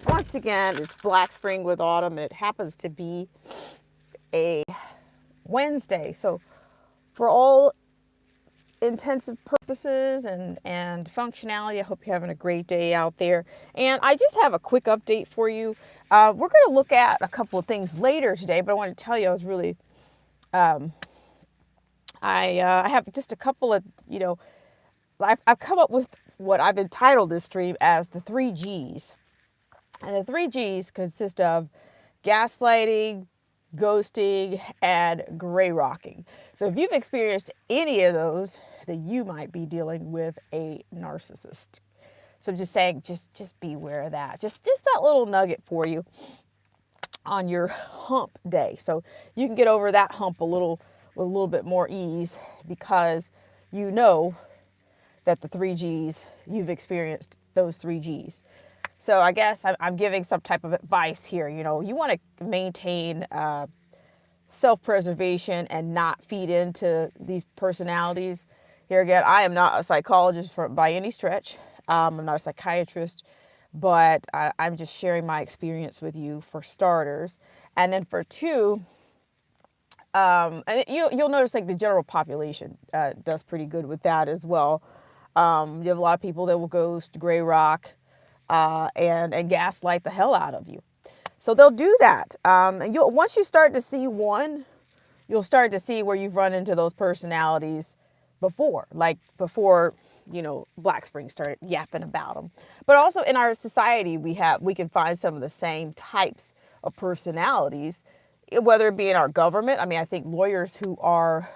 Once again, it's Black Spring with Autumn. It happens to be a Wednesday. So, for all intensive purposes and functionality, I hope you're having a great day out there. And I just have a quick update for you. We're going to look at a couple of things later today, but I want to tell you I was really, I have just a couple of, I've come up with what I've entitled this stream as the three G's. And the three G's consist of gaslighting, ghosting, and gray rocking. So if you've experienced any of those, then you might be dealing with a narcissist. So I'm just saying, just beware of that. Just that little nugget for you on your hump day. So you can get over that hump with a little bit more ease because you know that the three G's, you've experienced those three G's. So I guess I'm giving some type of advice here. You want to maintain self-preservation and not feed into these personalities. Here again, I am not a psychologist by any stretch. I'm not a psychiatrist, but I'm just sharing my experience with you for starters. And then for two, and you'll notice like the general population does pretty good with that as well. You have a lot of people that will ghost, gray rock, and gaslight the hell out of you. So they'll do that. And once you start to see one, you'll start to see where you've run into those personalities before, Black Spring started yapping about them. But also in our society, we can find some of the same types of personalities, whether it be in our government. I mean, I think lawyers who are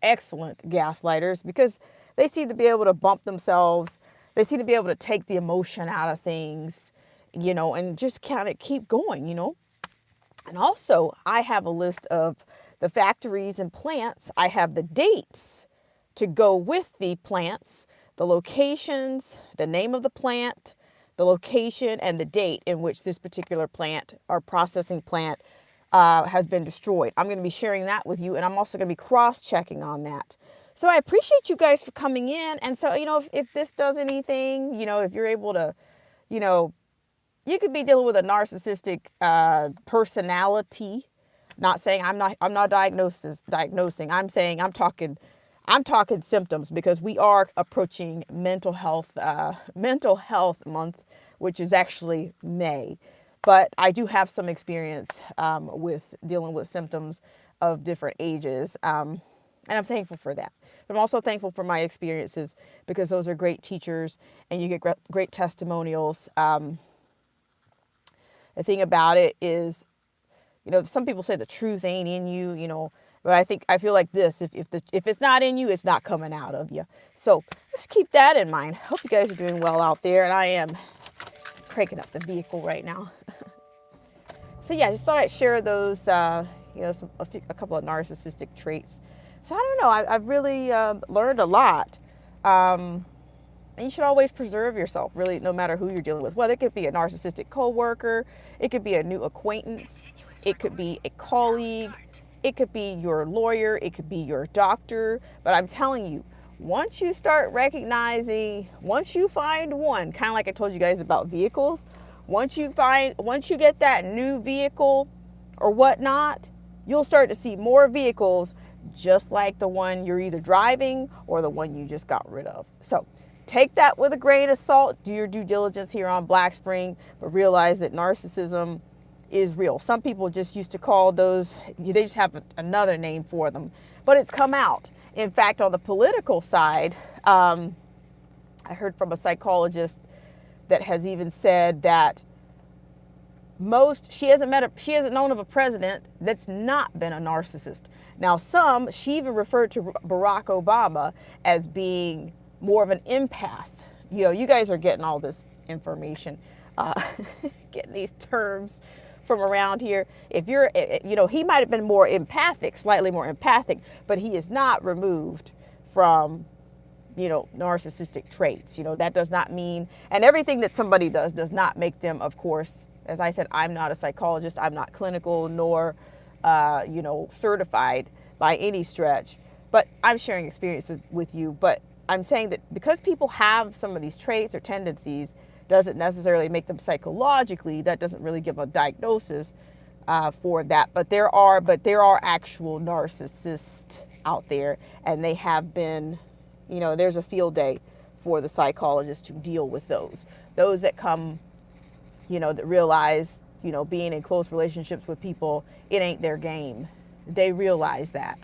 excellent gaslighters because they seem to be able to bump themselves. They seem to be able to take the emotion out of things, and just kind of keep going, And also, I have a list of the factories and plants. I have the dates to go with the plants, the locations, the name of the plant, the location, and the date in which this particular plant or processing plant has been destroyed. I'm going to be sharing that with you, and I'm also going to be cross-checking on that. So I appreciate you guys for coming in. And so, if this does anything, if you're able to, you could be dealing with a narcissistic personality. Not saying I'm not diagnosing. I'm talking symptoms because we are approaching mental health month, which is actually May. But I do have some experience with dealing with symptoms of different ages. And I'm thankful for that. But I'm also thankful for my experiences because those are great teachers and you get great testimonials. The thing about it is, some people say the truth ain't in you, but I feel like this, if it's not in you, it's not coming out of you. So just keep that in mind. Hope you guys are doing well out there. And I am cranking up the vehicle right now. So yeah, I just thought I'd share those, a couple of narcissistic traits. So I don't know, I've really learned a lot. And you should always preserve yourself, really, no matter who you're dealing with. Whether it could be a narcissistic coworker, it could be a new acquaintance, it could be a colleague, it could be your lawyer, it could be your doctor. But I'm telling you, once you start recognizing, once you find one, kind of like I told you guys about vehicles, once you get that new vehicle or whatnot, you'll start to see more vehicles just like the one you're either driving or the one you just got rid of. So take that with a grain of salt. Do your due diligence here on Black Spring, but realize that narcissism is real. Some people just used to call those, they just have another name for them, but it's come out. In fact, on the political side, I heard from a psychologist that has even said that she hasn't known of a president that's not been a narcissist. Now, she even referred to Barack Obama as being more of an empath. You guys are getting all this information, getting these terms from around here. If you're, he might have been more empathic, slightly more empathic, but he is not removed from, narcissistic traits. That does not mean, and everything that somebody does not make them, of course, as I said, I'm not a psychologist. I'm not clinical nor, certified by any stretch. But I'm sharing experience with you. But I'm saying that because people have some of these traits or tendencies, doesn't necessarily make them psychologically. That doesn't really give a diagnosis for that. But there are actual narcissists out there, and they have been, there's a field day for the psychologist to deal with those that come, that realize, being in close relationships with people, it ain't their game. They realize that.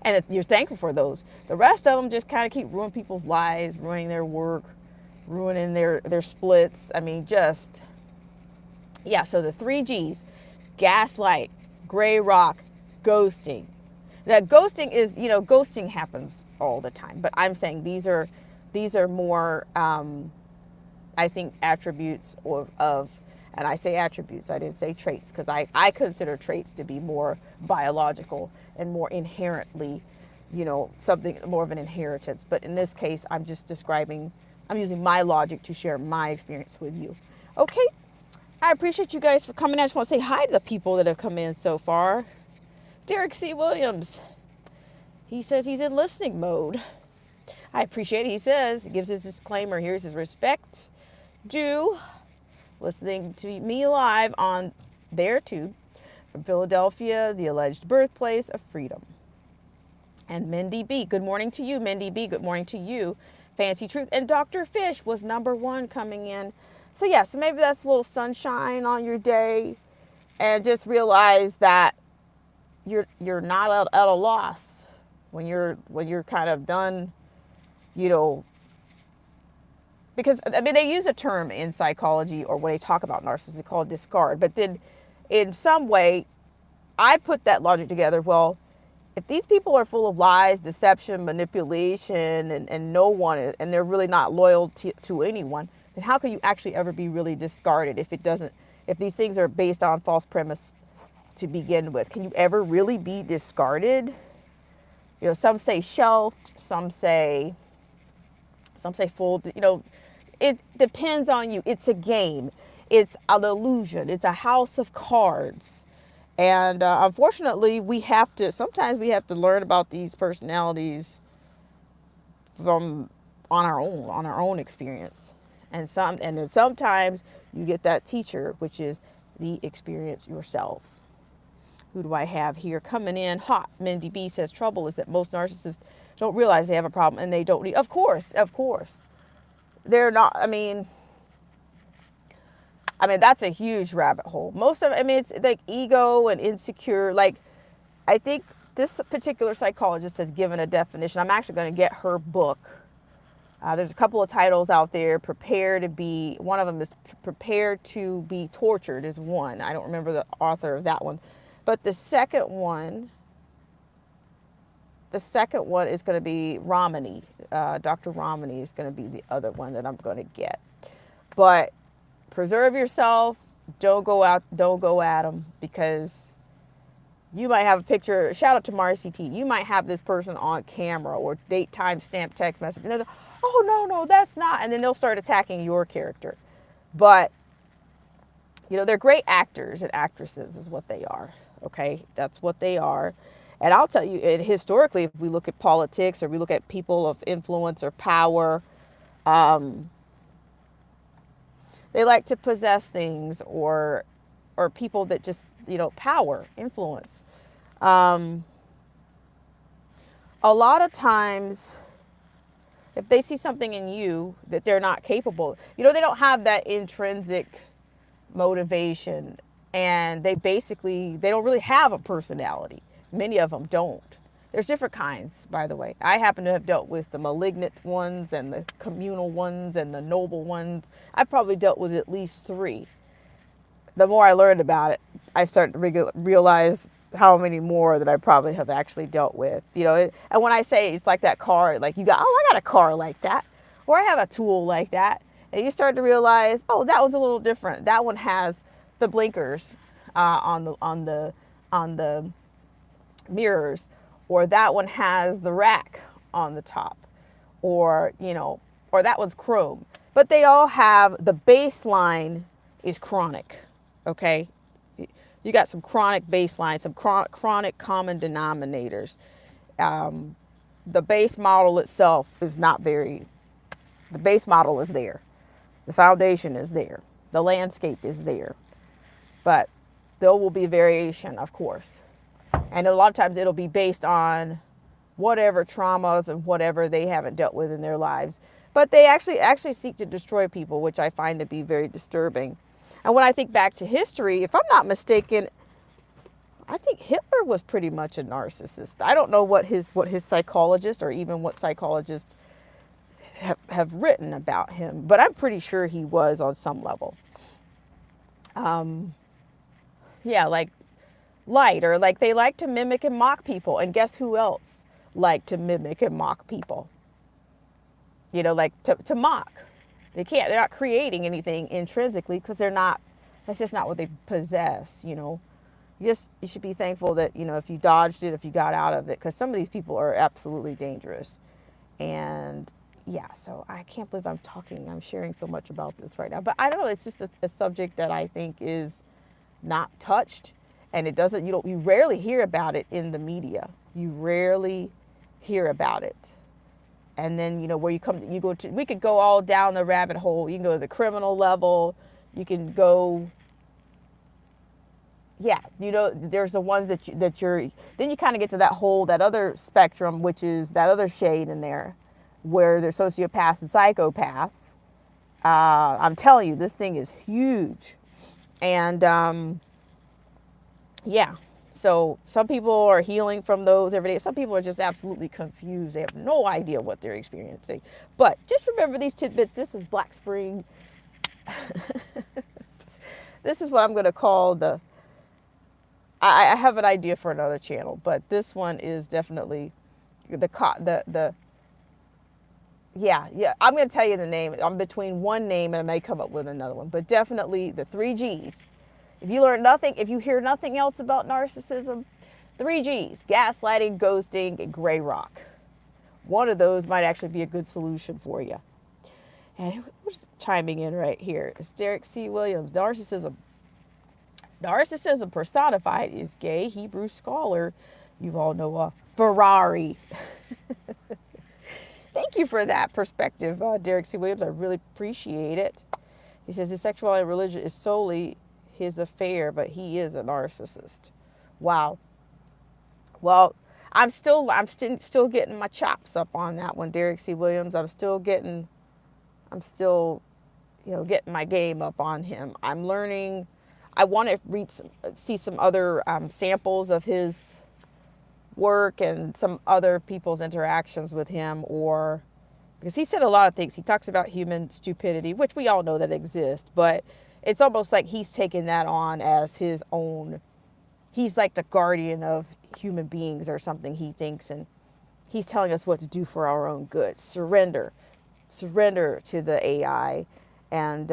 And you're thankful for those. The rest of them just kind of keep ruining people's lives, ruining their work, ruining their splits. I mean, just, yeah. So the 3 Gs, gaslight, gray rock, ghosting. That ghosting is, ghosting happens all the time. But I'm saying these are more, I think, attributes of, and I say attributes, I didn't say traits, because I consider traits to be more biological and more inherently, something more of an inheritance. But in this case, I'm just describing, I'm using my logic to share my experience with you. Okay, I appreciate you guys for coming. I just want to say hi to the people that have come in so far. Derek C. Williams, he says he's in listening mode. I appreciate it. He says, he gives his disclaimer. Here's his respect due. Listening to me live on their tube from Philadelphia, the alleged birthplace of freedom. And Mindy B, good morning to you. Mindy B, good morning to you. Fancy Truth. And Dr. Fish was #1 coming in. So yeah, so maybe that's a little sunshine on your day, and just realize that you're not at a loss when you're kind of done, because, I mean, they use a term in psychology, or when they talk about narcissists, called discard. But then in some way, I put that logic together. Well, if these people are full of lies, deception, manipulation, and no one, and they're really not loyal to anyone, then how can you actually ever be really discarded if these things are based on false premise to begin with? Can you ever really be discarded? Some say shelved, some say full, it depends on you. It's a game. It's an illusion. It's a house of cards. And unfortunately, sometimes we have to learn about these personalities on our own experience. And then sometimes you get that teacher, which is the experience yourselves. Who do I have here coming in hot? Mindy B says trouble is that most narcissists don't realize they have a problem, and they don't need. Of course. They're not. I mean, that's a huge rabbit hole. Most of, it's like ego and insecure. Like, I think this particular psychologist has given a definition. I'm actually going to get her book. There's a couple of titles out there. One of them is Prepare to be Tortured is one. I don't remember the author of that one. But the second one is going to be Ramani. Dr. Ramani is going to be the other one that I'm going to get. But preserve yourself. Don't go at them, because you might have a picture. Shout out to Marcy T. You might have this person on camera or date, time, stamp, text message. And oh, no, that's not. And then they'll start attacking your character. But, they're great actors and actresses is what they are. Okay, that's what they are. And I'll tell you, historically, if we look at politics or we look at people of influence or power, they like to possess things or people that just, power, influence. A lot of times, if they see something in you that they're not capable, they don't have that intrinsic motivation, and they don't really have a personality. Many of them don't. There's different kinds, by the way. I happen to have dealt with the malignant ones and the communal ones and the noble ones. I've probably dealt with at least 3. The more I learned about it, I started to realize how many more that I probably have actually dealt with. And when I say it's like that car, like I got a car like that, or I have a tool like that, and you start to realize, oh, that one's a little different. That one has the blinkers on the mirrors, or that one has the rack on the top, or that one's chrome. But they all have, the baseline is chronic. Okay, you got some chronic baseline, some chronic common denominators. The base model itself is not very. The base model is there. The foundation is there. The landscape is there. But there will be variation, of course. And a lot of times it'll be based on whatever traumas and whatever they haven't dealt with in their lives. But they actually seek to destroy people, which I find to be very disturbing. And when I think back to history, if I'm not mistaken, I think Hitler was pretty much a narcissist. I don't know what his psychologist or even what psychologists have written about him, but I'm pretty sure he was on some level. Yeah, like light, or like they like to mimic and mock people. And guess who else like to mimic and mock people? You know, like to mock. They're not creating anything intrinsically because that's just not what they possess, you know. You should be thankful that, you know, if you dodged it, if you got out of it, because some of these people are absolutely dangerous. And yeah, so I can't believe I'm sharing so much about this right now. But I don't know, it's just a subject that I think is not touched, and you rarely hear about it in the media. You rarely hear about it. And then, you know, we could go all down the rabbit hole. You can go to the criminal level. You can go, yeah, you know, there's the ones then you kind of get to that other spectrum, which is that other shade in there, where there's sociopaths and psychopaths. I'm telling you, this thing is huge. And, yeah. So some people are healing from those every day. Some people are just absolutely confused. They have no idea what they're experiencing. But just remember these tidbits. This is Black Spring. This is what I'm going to call I have an idea for another channel, but this one is definitely yeah. I'm going to tell you the name. I'm between one name and I may come up with another one, but definitely the 3 G's. If you hear nothing else about narcissism, 3 G's: gaslighting, ghosting, and gray rock. One of those might actually be a good solution for you. And who's chiming in right here? It's Derek C. Williams. Narcissism personified is gay Hebrew scholar. You all know Ferrari. Thank you for that perspective, Derek C. Williams. I really appreciate it. He says his sexuality and religion is solely his affair, but he is a narcissist. Wow. Well, I'm still getting my chops up on that one, Derek C. Williams. I'm still, you know, getting my game up on him. I'm learning. I want to see some other samples of his work and some other people's interactions with him, because he said a lot of things. He talks about human stupidity, which we all know that exists, but it's almost like he's taken that on as his own. He's like the guardian of human beings or something, he thinks, and he's telling us what to do for our own good. Surrender to the AI. And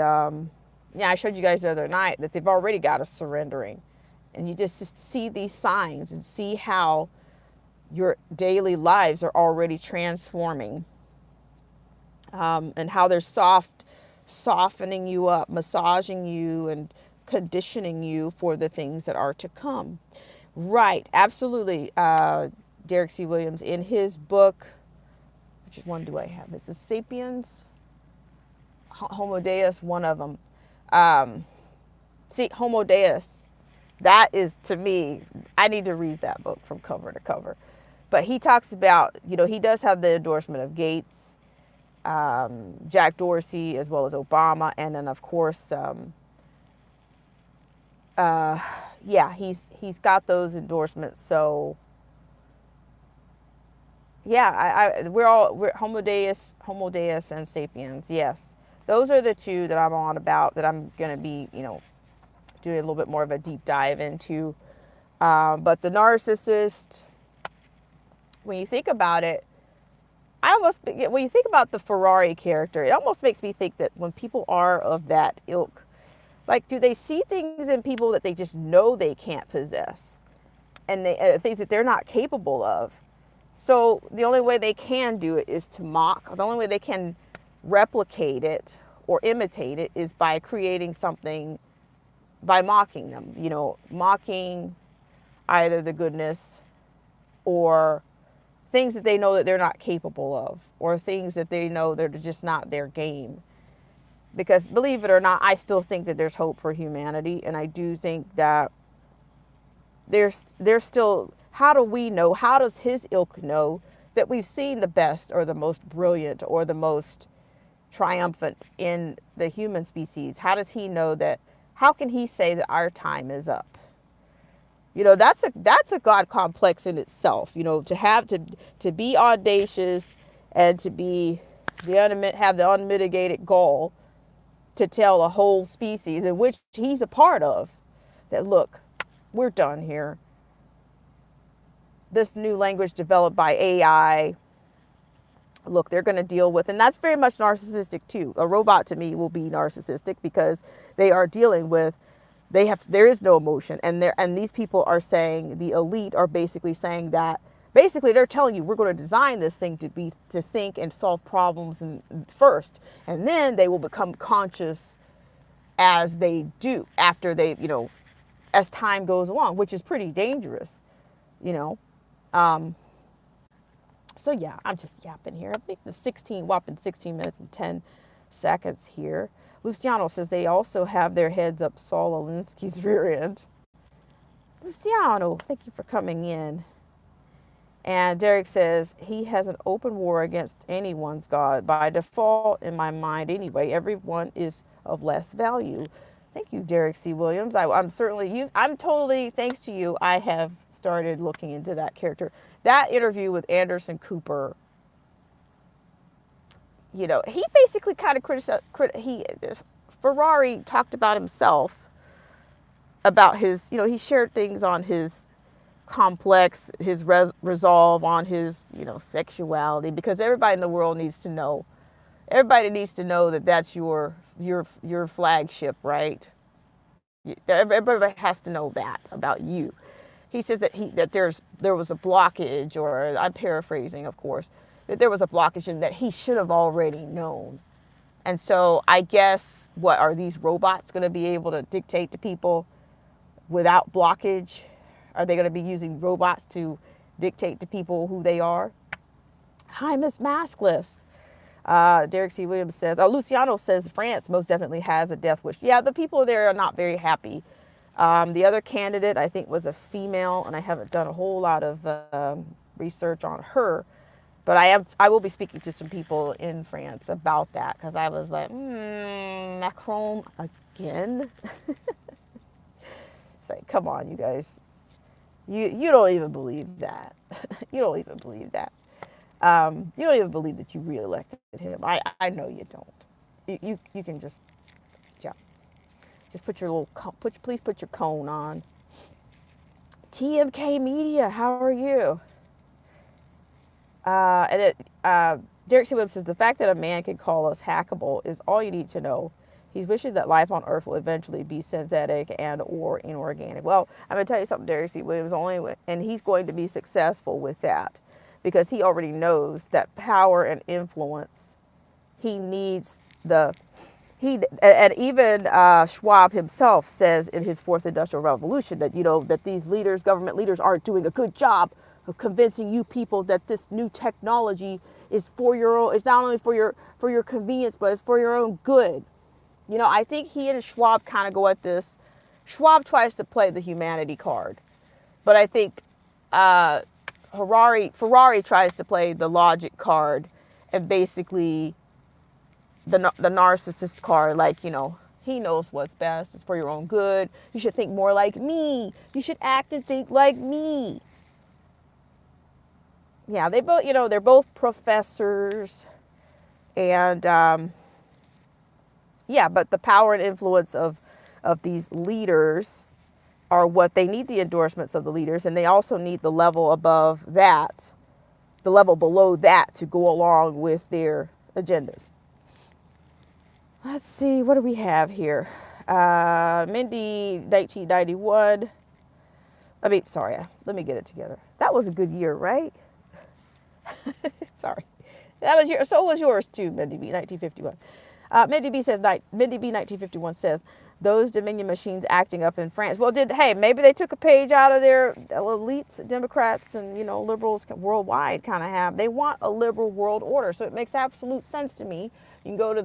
yeah, I showed you guys the other night that they've already got us surrendering. And you just see these signs and see how your daily lives are already transforming, and how they're softening you up, massaging you, and conditioning you for the things that are to come. Right, absolutely. Derek C. Williams, in his book, which one do I have? It's the Sapiens, Homo Deus, one of them. See, Homo Deus, that is, to me, I need to read that book from cover to cover. But he talks about, you know, he does have the endorsement of Gates, Jack Dorsey, as well as Obama, and then of course, yeah, he's got those endorsements. So yeah, we're Homo Deus, and Sapiens. Yes, those are the two that I'm on about, that I'm gonna be, you know, doing a little bit more of a deep dive into. But the narcissist, when you think about it, when you think about the Ferrari character, it almost makes me think that when people are of that ilk, like, do they see things in people that they just know they can't possess, and things that they're not capable of? So the only way they can do it is to mock. The only way they can replicate it or imitate it is by creating something, by mocking them, you know, mocking either the goodness or things that they know that they're not capable of, or things that they know they're just not their game. Because believe it or not, I still think that there's hope for humanity. And I do think that there's still, how do we know, how does his ilk know that we've seen the best or the most brilliant or the most triumphant in the human species? How does he know that? How can he say that our time is up? That's a God complex in itself. To have to be audacious and to be have the unmitigated gall to tell a whole species in which he's a part of that, look, we're done here. This new language developed by AI, look, they're going to deal with, and that's very much narcissistic too. A robot to me will be narcissistic because they are dealing with, there is no emotion, and these people are saying, the elite are basically saying that, basically they're telling you, we're going to design this thing to think and solve problems first, and then they will become conscious as they do, after they, as time goes along, which is pretty dangerous, So yeah, I'm just yapping here. I think the whopping 16 minutes and 10 seconds here. Luciano says they also have their heads up Saul Alinsky's rear end. Luciano, thank you for coming in. And Derek says he has an open war against anyone's God. By default, in my mind anyway, everyone is of less value. Thank you, Derek C. Williams. I'm totally, thanks to you, I have started looking into that character. That interview with Anderson Cooper, he basically kind of criticized, Ferrari talked about himself, about his, he shared things on his complex, his resolve, on his, sexuality, because everybody in the world needs to know. Everybody needs to know that that's your flagship, right? Everybody has to know that about you. He says that there was a blockage, or I'm paraphrasing, of course, that there was a blockage and that he should have already known. And so I guess, what are these robots going to be able to dictate to people without blockage? Are they going to be using robots to dictate to people who they are? Hi, Miss Maskless. Derek C. Williams says, Luciano says France most definitely has a death wish. Yeah, the people there are not very happy. The other candidate, I think, was a female, and I haven't done a whole lot of research on her. But I will be speaking to some people in France about that, because I was like, Macron again? It's like, come on, you guys. You don't even believe that. You don't even believe that. You don't even believe that you re-elected him. I know you don't. You can just, yeah. Just put your please put your cone on. TMK Media, how are you? Derek C. Webb says, the fact that a man can call us hackable is all you need to know. He's wishing that life on Earth will eventually be synthetic and or inorganic. Well, I'm going to tell you something, Derek C. Williams, and he's going to be successful with that, because he already knows that power and influence, he needs and even Schwab himself says in his Fourth Industrial Revolution that, that these leaders, government leaders, aren't doing a good job of convincing you people that this new technology is for your own, it's not only for your convenience, but it's for your own good. I think he and Schwab kind of go at this. Schwab tries to play the humanity card, but I think Ferrari tries to play the logic card, and basically the narcissist card, like, he knows what's best. It's for your own good. You should think more like me. You should act and think like me. Yeah, they're both professors, and yeah, but the power and influence of these leaders are what they need, the endorsements of the leaders, and they also need the level above that, the level below that, to go along with their agendas. Let's see, what do we have here? Mindy, 1991. Sorry, let me get it together. That was a good year, right? Sorry. So was yours too, Mindy B, 1951. Mindy B 1951 says, those Dominion machines acting up in France. Well, maybe they took a page out of their elites, Democrats and, liberals worldwide kind of have. They want a liberal world order. So it makes absolute sense to me. You can go to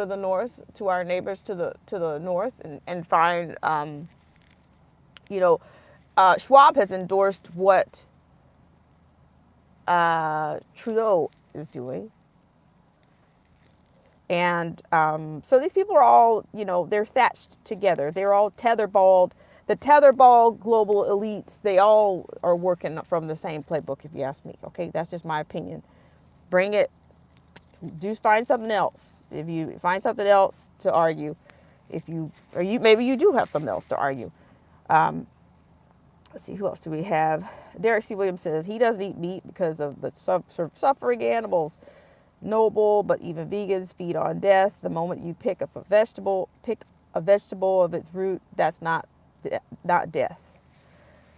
the north, to our neighbors to the north, and find, Schwab has endorsed what Trudeau is doing. And so these people are all, they're thatched together. They're all tetherballed. The tetherball global elites, they all are working from the same playbook, if you ask me. Okay, that's just my opinion. Bring it. Do find something else. If you find something else to argue, maybe you do have something else to argue. Let's see, who else do we have? Derek C. Williams says he doesn't eat meat because of the suffering animals. Noble, but even vegans feed on death. The moment you pick a vegetable of its root, that's not death.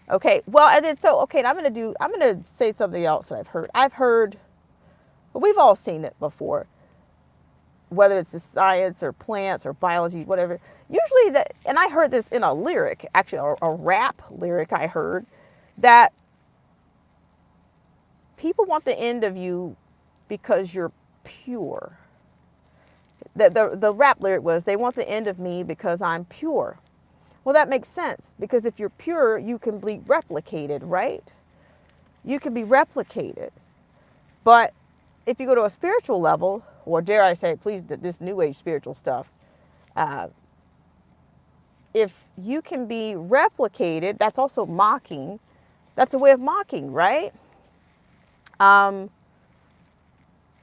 Okay, well, and then I'm gonna say something else that I've heard, but we've all seen it before, whether it's the science or plants or biology, whatever. Usually and I heard this in a lyric, actually a rap lyric I heard, that people want the end of you because you're pure. The rap lyric was, they want the end of me because I'm pure. Well, that makes sense, because if you're pure, you can be replicated, right? You can be replicated. But if you go to a spiritual level, or dare I say, please, this new age spiritual stuff, if you can be replicated, that's also mocking. That's a way of mocking, right?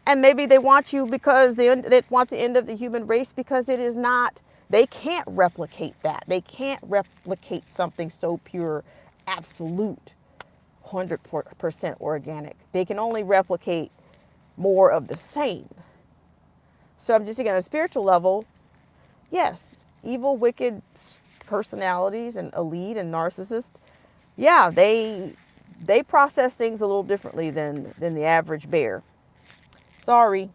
And maybe they want you because they want the end of the human race, because it is not, they can't replicate that. They can't replicate something so pure, absolute, 100% organic. They can only replicate more of the same. So I'm just thinking on a spiritual level, yes, evil, wicked personalities and elite and narcissists, yeah, they process things a little differently than the average bear. Sorry.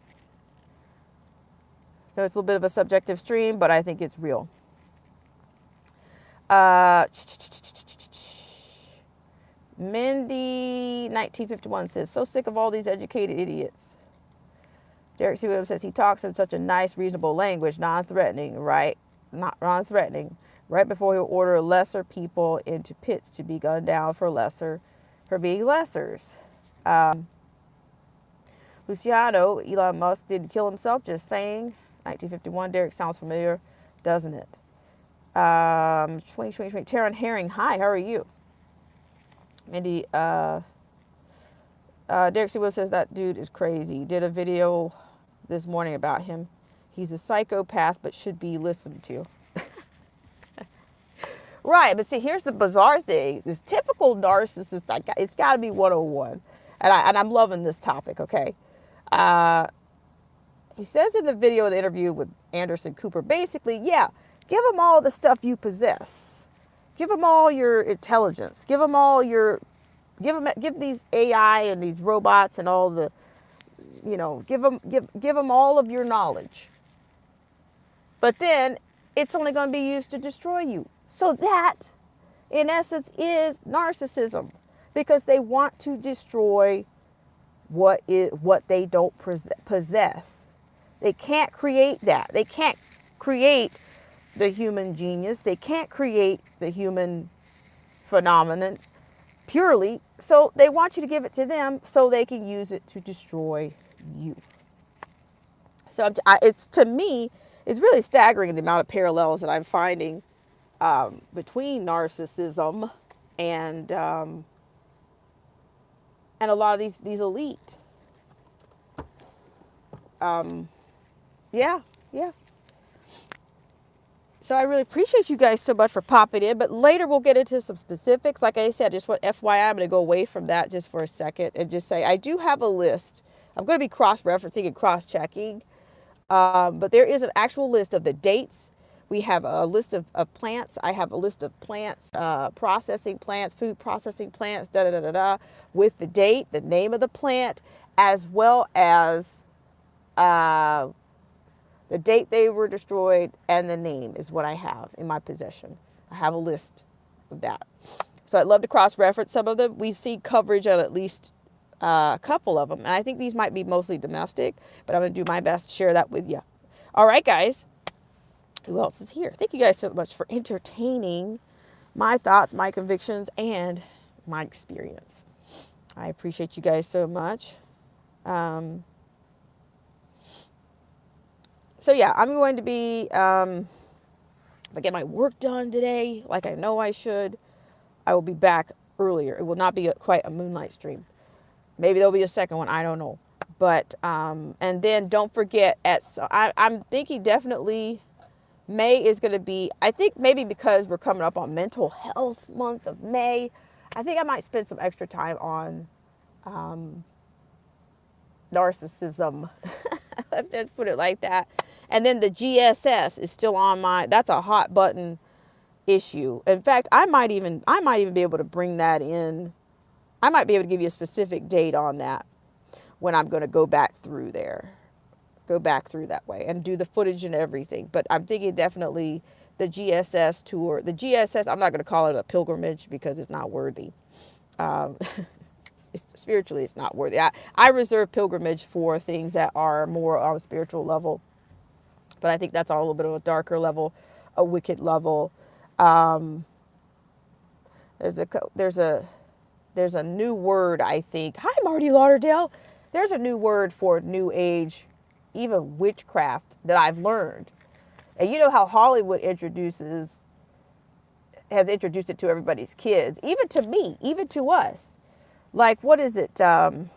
So it's a little bit of a subjective stream, but I think it's real. Mindy 1951 says, so sick of all these educated idiots. Derek C. Williams says he talks in such a nice, reasonable language, non-threatening, right? Not non-threatening. Right before he'll order lesser people into pits to be gunned down for being lessers. Luciano, Elon Musk didn't kill himself, just saying. 1951, Derek, sounds familiar, doesn't it? 2020, Taryn Herring, hi, how are you? Mindy, Derek C. Will says that dude is crazy. Did a video this morning about him. He's a psychopath, but should be listened to. Right, but see, here's the bizarre thing. This typical narcissist, it's got to be 101. And I'm loving this topic, okay? He says in the video, the interview with Anderson Cooper, basically, yeah, give them all the stuff you possess. Give them all your intelligence. Give these AI and these robots and all the, give them all of your knowledge. But then it's only going to be used to destroy you. So that, in essence, is narcissism, because they want to destroy what they don't possess. They can't create that. They can't create the human genius. They can't create the human phenomenon purely. So they want you to give it to them so they can use it to destroy you. So to me, it's really staggering the amount of parallels that I'm finding between narcissism and a lot of these elite. Yeah. So I really appreciate you guys so much for popping in, but later we'll get into some specifics. Like I said, just what FYI, I'm going to go away from that just for a second and just say I do have a list. I'm going to be cross-referencing and cross-checking, but there is an actual list of the dates. We have a list of plants. I have a list of plants, processing plants, food processing plants, with the date, the name of the plant, as well as The date they were destroyed and the name is what I have in my possession. I have a list of that. So I'd love to cross-reference some of them. We see coverage on at least a couple of them. And I think these might be mostly domestic, but I'm going to do my best to share that with you. All right, guys. Who else is here? Thank you guys so much for entertaining my thoughts, my convictions, and my experience. I appreciate you guys so much. So yeah, I'm going to be, if I get my work done today, like I know I should, I will be back earlier. It will not be quite a moonlight stream. Maybe there'll be a second one. I don't know. But, and then don't forget, I'm thinking definitely May is going to be, I think maybe because we're coming up on mental health month of May, I think I might spend some extra time on narcissism. Let's just put it like that. And then the GSS is still on that's a hot button issue. In fact, I might even be able to bring that in. I might be able to give you a specific date on that when I'm going to go back through that way and do the footage and everything. But I'm thinking definitely the GSS tour. The GSS, I'm not going to call it a pilgrimage because it's not worthy. Spiritually, it's not worthy. I reserve pilgrimage for things that are more on a spiritual level. But I think that's all a little bit of a darker level, a wicked level. There's a new word, I think. Hi, Marty Lauderdale. There's a new word for new age, even witchcraft, that I've learned. And you know how Hollywood has introduced it to everybody's kids, even to me, even to us. Like, what is it? I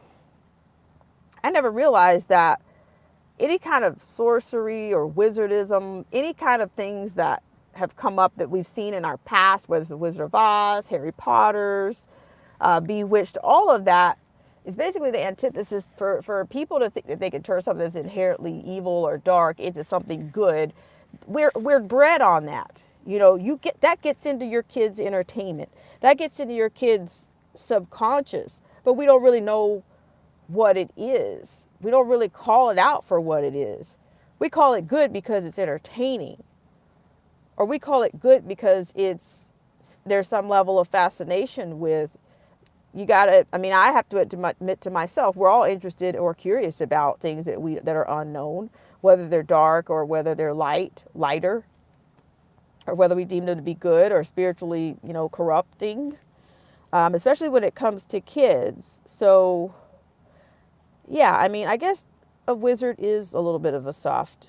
never realized that any kind of sorcery or wizardism, any kind of things that have come up that we've seen in our past, whether it's the Wizard of Oz, Harry Potter's, Bewitched, all of that is basically the antithesis for people to think that they can turn something that's inherently evil or dark into something good. We're bred on that. You know, that gets into your kids' entertainment. That gets into your kids' subconscious, but we don't really know what it is. We don't really call it out for what it is. We call it good because it's entertaining, or we call it good because there's some level of fascination with. I have to admit to myself, we're all interested or curious about things that are unknown, whether they're dark or whether they're lighter, or whether we deem them to be good or spiritually, corrupting, especially when it comes to kids. So, yeah, I guess a wizard is a little bit of a soft,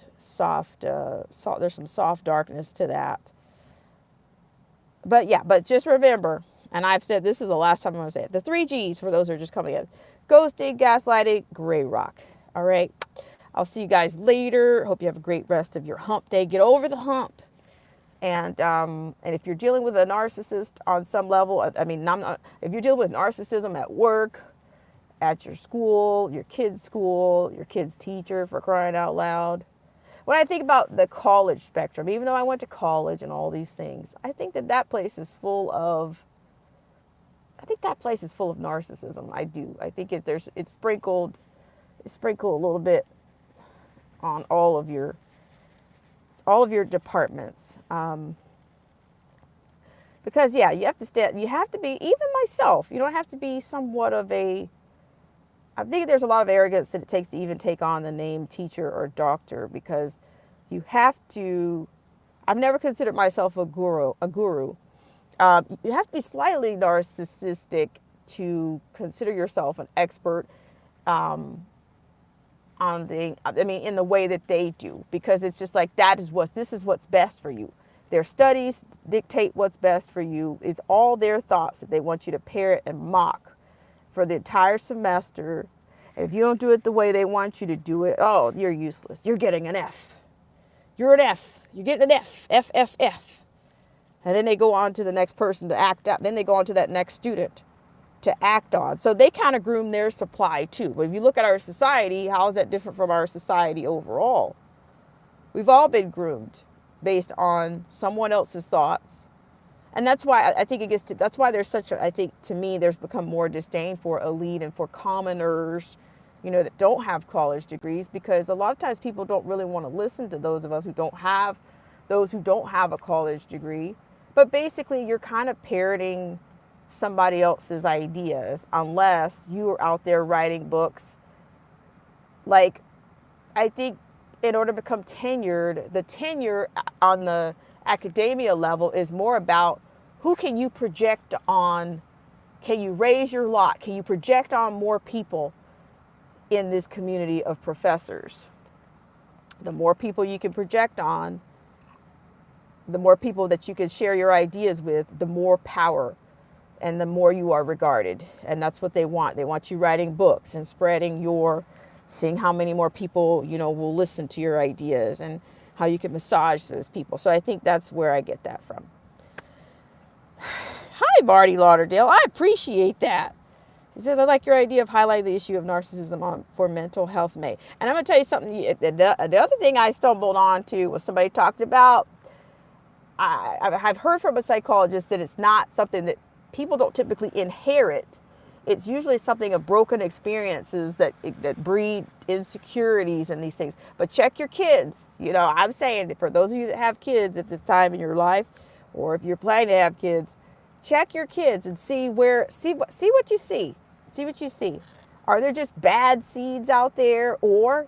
there's some soft darkness to that. But just remember, and I've said this is the last time I'm going to say it, the 3 G's for those who are just coming in: ghosting, gaslighting, gray rock. All right. I'll see you guys later. Hope you have a great rest of your hump day. Get over the hump. And if you're dealing with a narcissist on some level, if you're dealing with narcissism at work, at your school, your kid's teacher, for crying out loud. When I think about the college spectrum, even though I went to college and all these things, I think that place is full of narcissism. I do. I think it's sprinkled a little bit on all of your departments. Because you have to be, even myself, you don't have to be somewhat of I think there's a lot of arrogance that it takes to even take on the name teacher or doctor, because you have to. I've never considered myself a guru. You have to be slightly narcissistic to consider yourself an expert in the way that they do, because it's just like this is what's best for you. Their studies dictate what's best for you. It's all their thoughts that they want you to parrot and mock for the entire semester. And if you don't do it the way they want you to do it, oh, you're useless. You're getting an F. You're an F. You're getting an F. F, F, F. And then they go on to the next person to act out. Then they go on to that next student to act on. So they kind of groom their supply too. But if you look at our society, how is that different from our society overall? We've all been groomed based on someone else's thoughts. And that's why I think that's why there's I think to me, there's become more disdain for elite and for commoners that don't have college degrees, because a lot of times people don't really want to listen to those of us who don't have a college degree. But basically, you're kind of parroting somebody else's ideas unless you are out there writing books. Like, I think in order to become tenured, the tenure on the academia level is more about who can you project on. Can you raise your lot? Can you project on more people in this community of professors? The more people you can project on, the more people that you can share your ideas with, the more power and the more you are regarded. And that's what they want. They want you writing books and seeing how many more people, will listen to your ideas and how you can massage those people. So I think that's where I get that from. Hi, Marty Lauderdale. I appreciate that. She says, I like your idea of highlighting the issue of narcissism for Mental Health May. And I'm going to tell you something. The other thing I stumbled on to was somebody talked about, I've heard from a psychologist that it's not something that people don't typically inherit. It's usually something of broken experiences that breed insecurities and these things. But check your kids. I'm saying, for those of you that have kids at this time in your life, or if you're planning to have kids, check your kids and see what you see. See what you see. Are there just bad seeds out there? Or,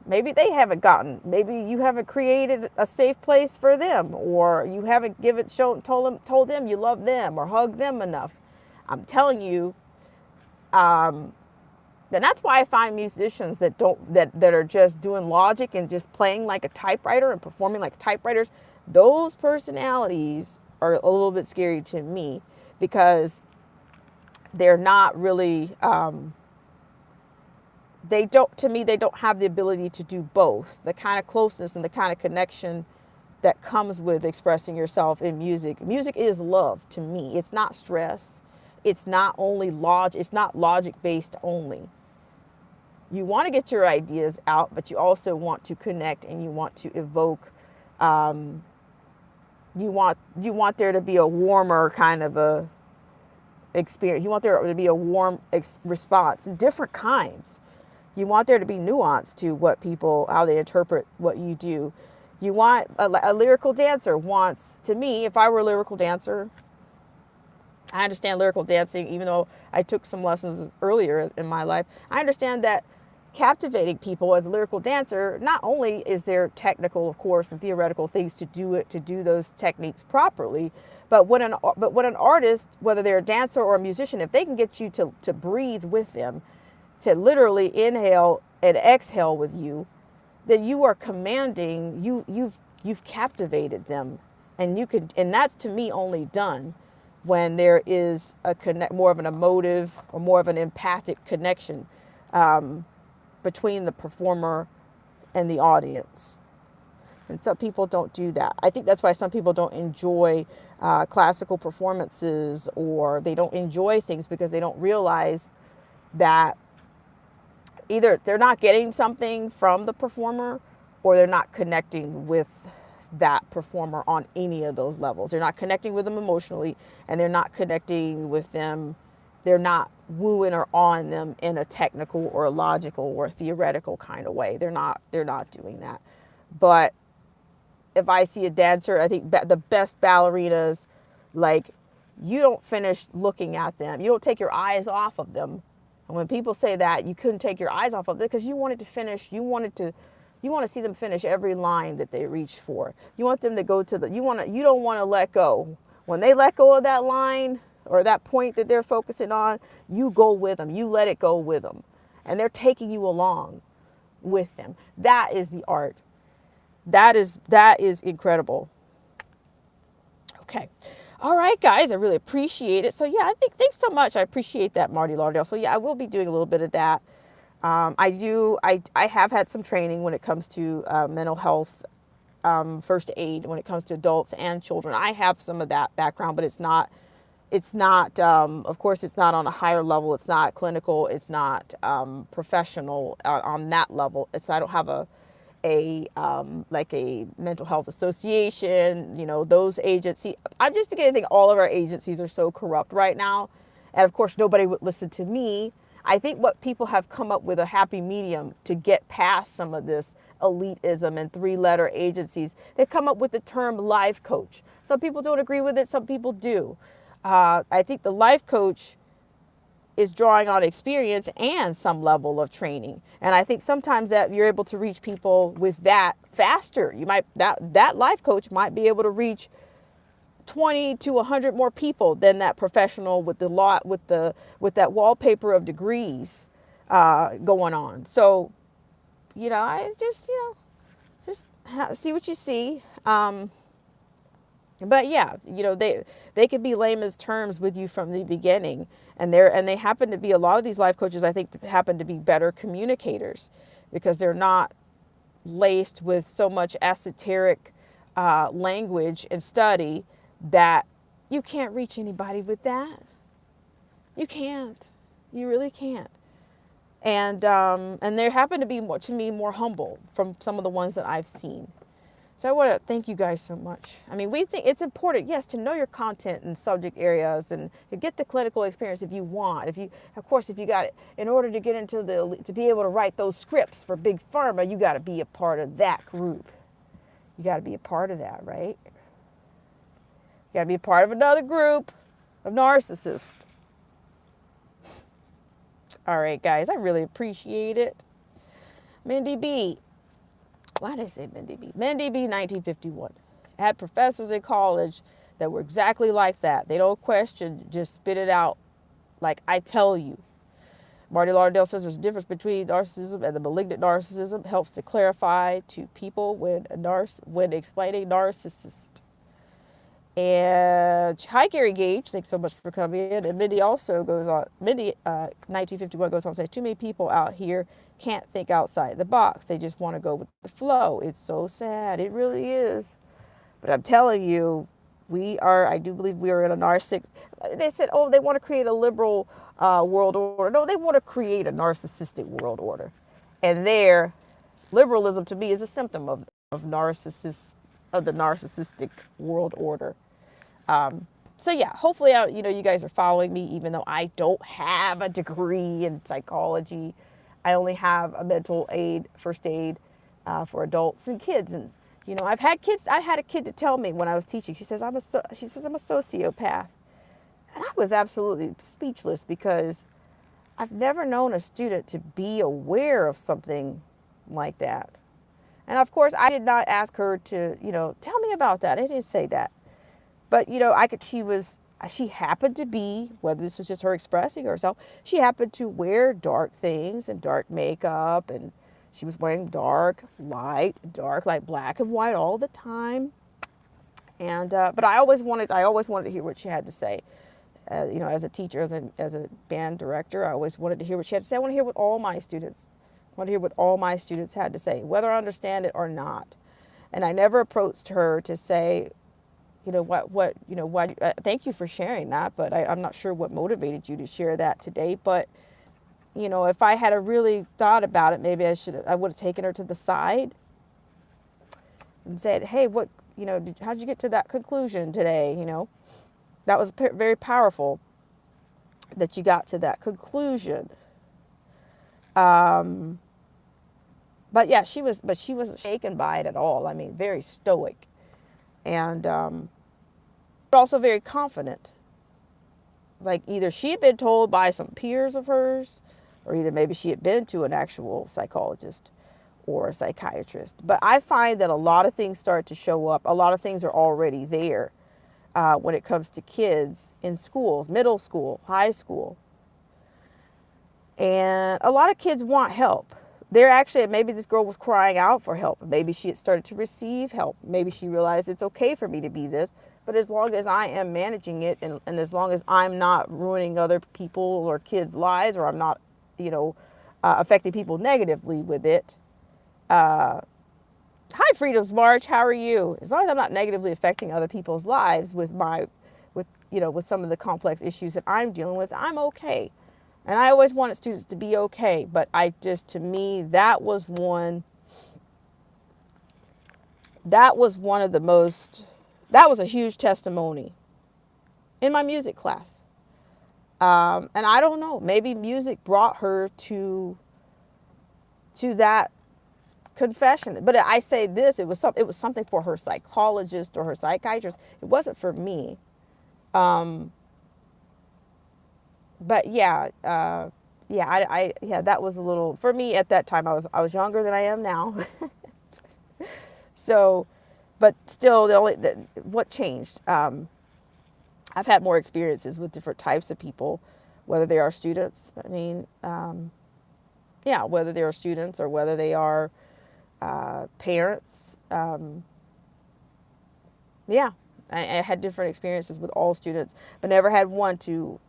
maybe they haven't maybe you haven't created a safe place for them, or you haven't told them you love them or hugged them enough. I'm telling you, and that's why I find musicians that are just doing logic and just playing like a typewriter and performing like typewriters, those personalities are a little bit scary to me, because they're not really, they don't have the ability to do both. The kind of closeness and the kind of connection that comes with expressing yourself in music. Music is love to me. It's not stress. It's not only it's not logic based only. You want to get your ideas out, but you also want to connect and you want to evoke, you want there to be a warmer kind of a experience. You want there to be a warm response, different kinds. You want there to be nuance to how they interpret what you do. You want a lyrical dancer to me, if I were a lyrical dancer, I understand lyrical dancing, even though I took some lessons earlier in my life. I understand that captivating people as a lyrical dancer, not only is there technical, of course, and theoretical things to do those techniques properly, but when an artist, whether they're a dancer or a musician, if they can get you to breathe with them, to literally inhale and exhale with you, then you are commanding, you've captivated them, and that's to me only done when there is more of an emotive or more of an empathic connection between the performer and the audience. And some people don't do that. I think that's why some people don't enjoy classical performances, or they don't enjoy things, because they don't realize that either they're not getting something from the performer, or they're not connecting with that performer on any of those levels. They're not connecting with them emotionally, and they're not connecting with them. They're not wooing or awing them in a technical or logical or theoretical kind of way. They're not doing that. But if I see a dancer, I think the best ballerinas, like, you don't finish looking at them. You don't take your eyes off of them. And when people say that you couldn't take your eyes off of them, because you wanted to finish, you want to see them finish every line that they reached for. You want them to go to you don't want to let go. When they let go of that line or that point that they're focusing on, you go with them. You let it go with them. And they're taking you along with them. That is the art. That is incredible. Okay. All right, guys, I really appreciate it. So yeah, thanks so much. I appreciate that, Marty Lauderdale. So yeah, I will be doing a little bit of that. I have had some training when it comes to mental health, first aid, when it comes to adults and children. I have some of that background, but it's not, of course, it's not on a higher level. It's not clinical. It's not professional on that level. I don't have a mental health association, those agencies. I'm just beginning to think all of our agencies are so corrupt right now. And of course, nobody would listen to me. I think what people have come up with a happy medium to get past some of this elitism and three-letter agencies. They've come up with the term life coach. Some people don't agree with it, some people do. I think the life coach is drawing on experience and some level of training. And I think sometimes that you're able to reach people with that faster. You might that life coach might be able to reach 20 to 100 more people than that professional with the lot with that wallpaper of degrees going on. So, I just see what you see. But yeah, they could be lame as terms with you from the beginning, and they happen to be, a lot of these life coaches, I think, happen to be better communicators because they're not laced with so much esoteric language and study that you can't reach anybody with that. You can't. You really can't. And they happen to be to me more humble from some of the ones that I've seen. So I want to thank you guys so much. I mean, we think it's important, yes, to know your content and subject areas and to get the clinical experience if you want. If you got it, in order to get into to be able to write those scripts for Big Pharma, you got to be a part of that group. You got to be a part of that, right? You got to be a part of another group of narcissists. All right, guys, I really appreciate it. Mindy B. Why did I say Mindy B? Mindy B, 1951. Had professors in college that were exactly like that. They don't question, just spit it out like I tell you. Marty Lauderdale says there's a difference between narcissism and the malignant narcissism. Helps to clarify to people when explaining narcissist. And hi, Gary Gage. Thanks so much for coming in. And Mindy also goes on. Mindy, 1951 goes on to say, too many people out here can't think outside the box. They just want to go with the flow. It's so sad. It really is. But I'm telling you, I do believe we are in a narcissistic. They said, oh, they want to create a liberal world order. No, they want to create a narcissistic world order. And liberalism to me is a symptom of the narcissistic world order. So yeah, hopefully, you guys are following me, even though I don't have a degree in psychology. I only have a mental aid, first aid for adults and kids. And, I've had kids. I had a kid to tell me when I was teaching, she says, I'm a sociopath. And I was absolutely speechless because I've never known a student to be aware of something like that. And of course, I did not ask her to, tell me about that. I didn't say that. But, she happened to be, whether this was just her expressing herself, she happened to wear dark things and dark makeup, and she was wearing dark, light, black and white all the time. And, but I always wanted to hear what she had to say. As a teacher, as a band director, I always wanted to hear what she had to say. I want to hear what all my students had to say, whether I understand it or not. And I never approached her to say, thank you for sharing that, but I'm not sure what motivated you to share that today. But, if I had really thought about it, maybe I would have taken her to the side and said, hey, how'd you get to that conclusion today? That was very powerful that you got to that conclusion. But yeah, she wasn't shaken by it at all. I mean, very stoic. And but also very confident. Like either she had been told by some peers of hers, or either maybe she had been to an actual psychologist or a psychiatrist. But I find that a lot of things start to show up. A lot of things are already there when it comes to kids in schools, middle school, high school. And a lot of kids want help. Maybe this girl was crying out for help. Maybe she had started to receive help. Maybe she realized it's okay for me to be this. But as long as I am managing it and as long as I'm not ruining other people or kids' lives, or I'm not, affecting people negatively with it. Hi, Freedom's March. How are you? As long as I'm not negatively affecting other people's lives with some of the complex issues that I'm dealing with, I'm okay. And I always wanted students to be okay, but to me, that was a huge testimony in my music class. And I don't know, maybe music brought her to that confession. But I say this, it was something for her psychologist or her psychiatrist. It wasn't for me. But yeah, yeah, that was a little for me at that time. I was younger than I am now. So, but still, what changed? I've had more experiences with different types of people, whether they are students. I mean, yeah, whether they are students or whether they are parents. Yeah, I had different experiences with all students, but never had one to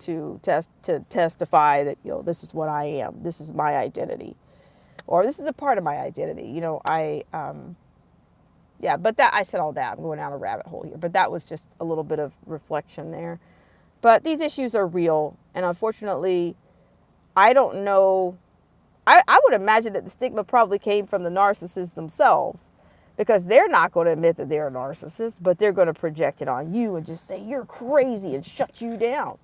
testify that, this is what I am, this is my identity, or this is a part of my identity. Yeah, but that I said all that. I'm going down a rabbit hole here, but that was just a little bit of reflection there. But these issues are real, and unfortunately, I don't know. I would imagine that the stigma probably came from the narcissists themselves, because they're not going to admit that they're a narcissist, but they're going to project it on you and just say, you're crazy, and shut you down.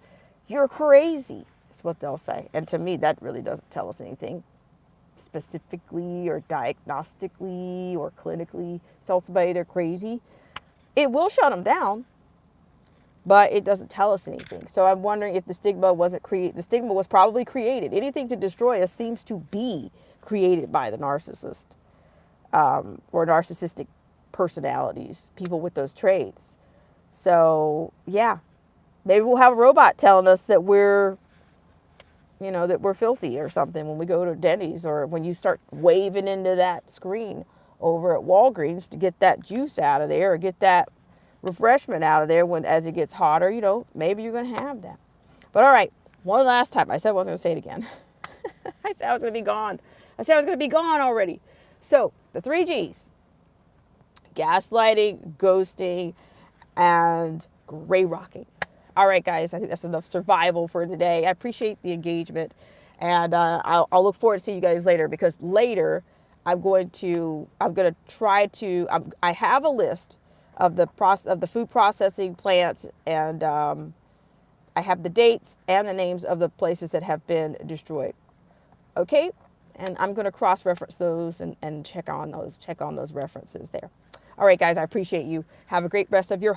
You're crazy. That's what they'll say. And to me, that really doesn't tell us anything specifically or diagnostically or clinically. Tell somebody they're crazy. It will shut them down, but it doesn't tell us anything. So I'm wondering if the stigma wasn't created. The stigma was probably created. Anything to destroy us seems to be created by the narcissist, or narcissistic personalities, people with those traits. So yeah, maybe we'll have a robot telling us that we're filthy or something when we go to Denny's, or when you start waving into that screen over at Walgreens to get that juice out of there or get that refreshment out of there as it gets hotter, maybe you're going to have that. But all right, one last time. I said I wasn't going to say it again. I said I was going to be gone. I said I was going to be gone already. So the 3 G's: gaslighting, ghosting, and gray rocking. All right, guys, I think that's enough survival for today. I appreciate the engagement, and I'll look forward to seeing you guys later, because later I'm going to try to, I have a list of the food processing plants, and I have the dates and the names of the places that have been destroyed. Okay, and I'm going to cross-reference those and check on those references there. All right, guys, I appreciate you. Have a great rest of your